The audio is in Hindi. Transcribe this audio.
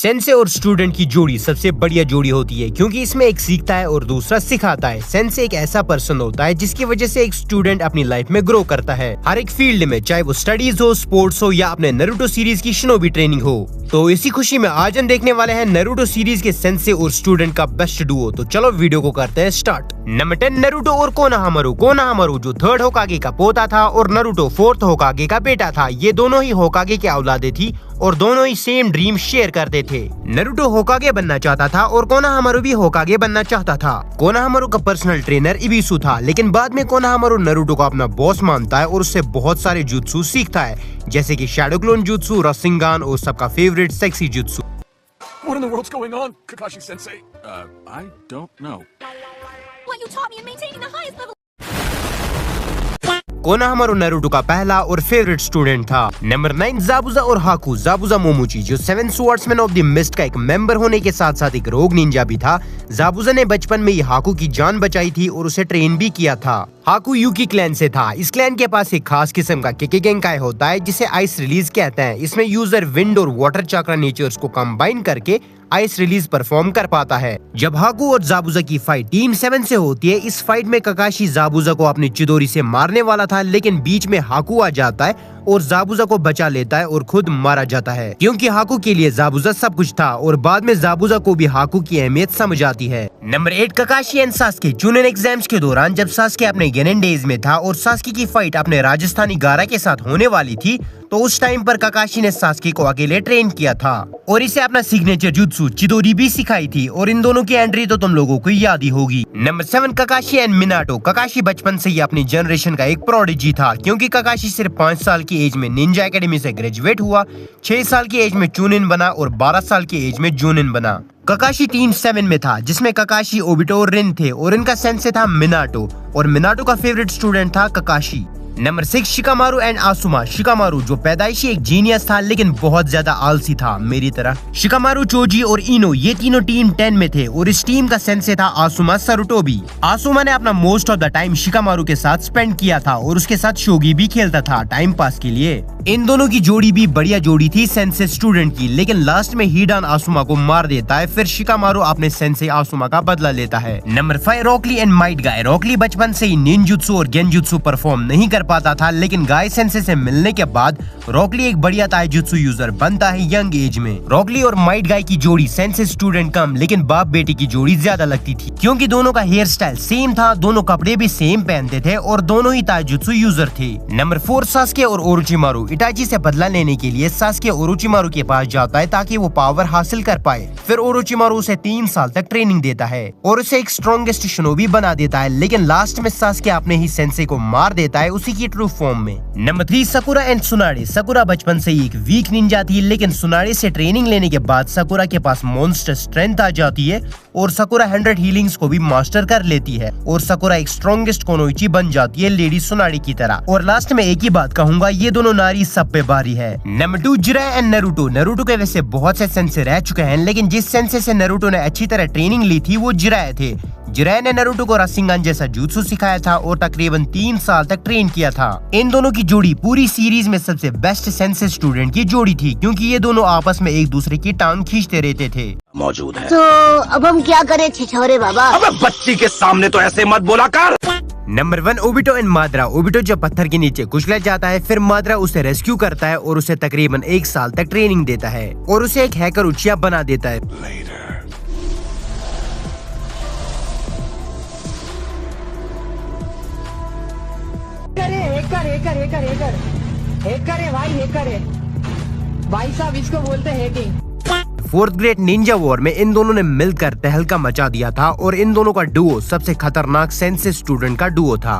सेंसे और स्टूडेंट की जोड़ी सबसे बढ़िया जोड़ी होती है क्योंकि इसमें एक सीखता है और दूसरा सिखाता है। सेंसे एक ऐसा पर्सन होता है जिसकी वजह से एक स्टूडेंट अपनी लाइफ में ग्रो करता है हर एक फील्ड में, चाहे वो स्टडीज हो, स्पोर्ट्स हो या अपने नारुतो सीरीज की शिनोबी ट्रेनिंग हो। तो इसी खुशी में आज हम देखने वाले हैं नारुतो सीरीज के सेंसे और स्टूडेंट का बेस्ट डुओ। तो चलो वीडियो को करते हैं स्टार्ट। नंबर 10 नारुतो और कोनोहामारू। कोनोहामारू जो 3rd होकागे का पोता था और नारुतो 4th होकागे का बेटा था। ये दोनों ही होकागे के औलादे थी और दोनों ही सेम ड्रीम शेयर करते थे। नारुतो होकागे बनना चाहता था और कोनोहामारू भी होकागे बनना चाहता था। कोनोहामारू का पर्सनल ट्रेनर इबिसु था, लेकिन बाद में कोनोहामारू नारुतो को अपना बॉस मानता है और उससे बहुत सारे जुत्सु सीखता है, जैसे कि शैडो क्लोन जुत्सु, रासेंगान और सबका favourite sexy jutsu. What in the world's going on, Kakashi-sensei? I don't know. What you taught me in maintaining the highest level. Konohamaru Naruto का पहला और फेवरेट स्टूडेंट था। नंबर 9 ज़ाबुज़ा और हाकू। ज़ाबुज़ा मोमोची जो 7 स्वॉर्ड्समैन ऑफ द मिस्ट का एक मेंबर होने के साथ साथ एक रोग निंजा भी था। ज़ाबुज़ा ने बचपन में ही हाकू की जान बचाई थी और उसे ट्रेन भी किया था। हाकू यूकी क्लैन से था। इस क्लैन के पास एक खास किस्म का केकेगेंकाई होता है जिसे आइस रिलीज कहते हैं। इसमें यूजर विंड और वाटर चक्रा नेचर्स को कंबाइन करके आइस रिलीज परफॉर्म कर पाता है। जब हाकू और ज़ाबुज़ा की फाइट टीम 7 से होती है, इस फाइट में ककाशी ज़ाबुज़ा को अपनी चिदोरी से मारने वाला था, लेकिन बीच में हाकू आ जाता है और ज़ाबुज़ा को बचा लेता है और खुद मारा जाता है क्योंकि हाकू के लिए ज़ाबुज़ा सब कुछ था और बाद में ज़ाबुज़ा को भी हाकू की अहमियत समझ आती है। Number 8 Kakashi and Sasuke. Chunin exams के दौरान जब सास्के अपने गेनेन डेज में था और सास्के की फाइट अपने राजस्थानी गारा के साथ होने वाली थी, तो उस टाइम पर ककाशी ने सास्के को अकेले ट्रेन किया था और इसे अपना सिग्नेचर जुत्सु चिदोरी भी सिखाई थी और इन दोनों की एंट्री तो तुम लोगों को याद ही होगी। Number 7 Kakashi and Minato. Kakashi बचपन से ही अपनी जनरेशन का एक प्रोडिजी था क्योंकि ककाशी सिर्फ 5 साल की एज में निंजा एकेडमी से ग्रेजुएट हुआ, 6 साल की एज में चुनिन बना और 12 साल की एज में जूनिन बना। ककाशी टीम 7 में था जिसमें ककाशी, ओबिटो और रिन थे और इनका सेंसे था मिनाटो और मिनाटो का फेवरेट स्टूडेंट था Kakashi. Number 6 Shikamaru and Asuma. Shikamaru जो पैदाइशी एक जीनियस था लेकिन बहुत ज्यादा आलसी था मेरी तरह। शिकामारू, चोजी और इनो ये तीनों टीम 10 में थे और इस टीम का सेंसे था आसुमा सरुटोबी। आसुमा ने अपना most of the time Shikamaru के साथ स्पेंड किया था और उसके साथ शोगी भी खेलता था टाइम पास के लिए। इन दोनों की जोड़ी भी बढ़िया जोड़ी थी सेंसे स्टूडेंट की, लेकिन लास्ट में हिडान आसुमा को मार देता है, फिर शिकामारू अपने सेंसे आसुमा का बदला लेता है। Number 5 Rock Lee and Might Guy. Rock Lee बचपन से ही निंजुत्सु और गेंजुत्सु परफॉर्म नहीं कर पाता था, लेकिन गाय सेंसे से मिलने के बाद रॉकली एक बढ़िया ताइजुत्सु यूजर बनता है यंग एज में। रॉकली और माइट गाय की जोड़ी सेंसे स्टूडेंट कम लेकिन बाप बेटी की जोड़ी ज्यादा लगती थी क्योंकि दोनों का हेयर स्टाइल सेम था, दोनों कपड़े भी सेम पहनते थे और दोनों ही ताइजुत्सु यूजर थे। नंबर 4 सास्के और ओरोचिमारू। इटाची से बदला लेने के लिए सास्के ओरोचिमारू के पास जाता है ताकि वो पावर हासिल कर पाए। फिर ओरोचिमारू उसे 3 साल तक ट्रेनिंग देता है और उसे एक स्ट्रॉन्गेस्ट शिनोबी बना देता है, लेकिन लास्ट में सास्के अपने ही सेंसे को मार देता है उसी की ट्रू फॉर्म में। Number 3 sakura and सुनाडे। सकुरा बचपन से ही एक वीक निंजा थी, लेकिन सुनाडे से ट्रेनिंग लेने के बाद सकुरा के पास मॉन्स्टर स्ट्रेंथ आ जाती है और सकुरा 100 हीलिंग्स को भी मास्टर कर लेती है और सकुरा एक स्ट्रॉन्गेस्ट कोनोइची बन जाती है लेडी सुनाडे की तरह। और लास्ट में एक ही बात कहूंगा, ये दोनों नारी सब पे भारी है। Number 2 Jiraiya and Naruto. Naruto के वैसे बहुत से सेंसे रह चुके हैं, लेकिन जिस सेंसे से नारुतो ने अच्छी तरह ट्रेनिंग ली थी वो जिराया थे। जिराया ने नारुतो को रासेंगान जैसा जुत्सु सिखाया था और तकरीबन 3 साल तक ट्रेन किया था। इन दोनों की जोड़ी पूरी सीरीज में सबसे बेस्ट सेंसे स्टूडेंट की जोड़ी थी क्योंकि ये दोनों आपस में एक दूसरे की टांग खींचते रहते थे। मौजूद है तो अब हम क्या करें छिछोरे बाबा? अबे बच्ची के सामने तो ऐसे मत बोला कर। Number 1 Obito and Madara. Obito जब पत्थर के नीचे कुचला जाता है, फिर माद्रा उसे रेस्क्यू करता है और उसे तकरीबन 1 साल तक ट्रेनिंग देता है और उसे एक हैकर उचिया बना देता है। भाई साहब इसको बोलते हैं hacking. 4th great Ninja war में इन दोनों ने मिलकर तहलका मचा दिया था और इन दोनों का डुओ सबसे खतरनाक सेंसे स्टूडेंट का डुओ था।